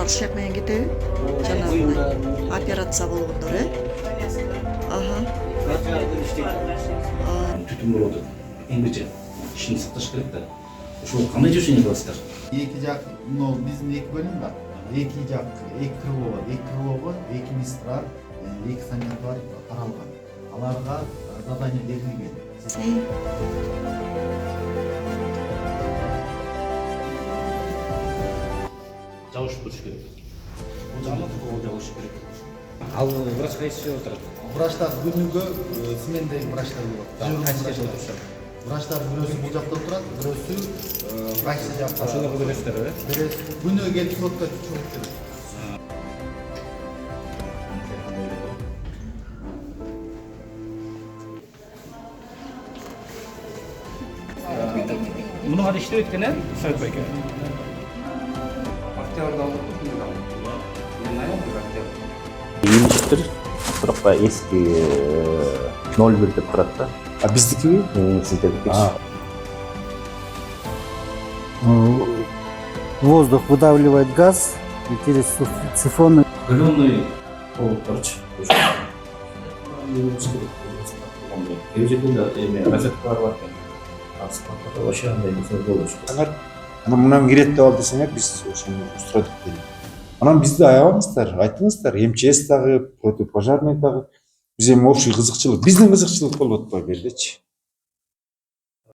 балдар шек менен кетеби? Жанагындай операция болгондор, Аха. Түтүн болуп атат. Эң биринчи ишин сакташ керек да. Ошол кандай жашоо кыласыздар? Эки жак, биздин эки бөлүм бар. Эки жак, эки крыло бар. Эки крылого эки мистра, эки санитар бар таралган. Аларга задание берилген. Жабышып туруш керек. Бул жаман кол жабышы керек. Ал врач кайсы жерде отурат? Врачтар күнүгө смендеги врачтар болот. Врачтар бирөөсү бул жакта отурат, бирөөсү кайсы жакта. Ошолорго бересиздер, Берес. Күнүгө келип сотко чыгып келет. Муну кандай иштеп өткөн, Саат байке? Емшектер сұраққа ескі 01 деп тұрады да. А биздики? Сіздердікі. Воздух выдавливает газ через сифон. Галённый короче. Ана мынан кирет деп алды десеңер биз ошону устрадык дейли. Анан бизди аябаңыздар, айтыңыздар, МЧС дагы, противопожарный дагы. Биз эми общий кызыкчылык, биздин кызыкчылык болуп атпайбы элечи.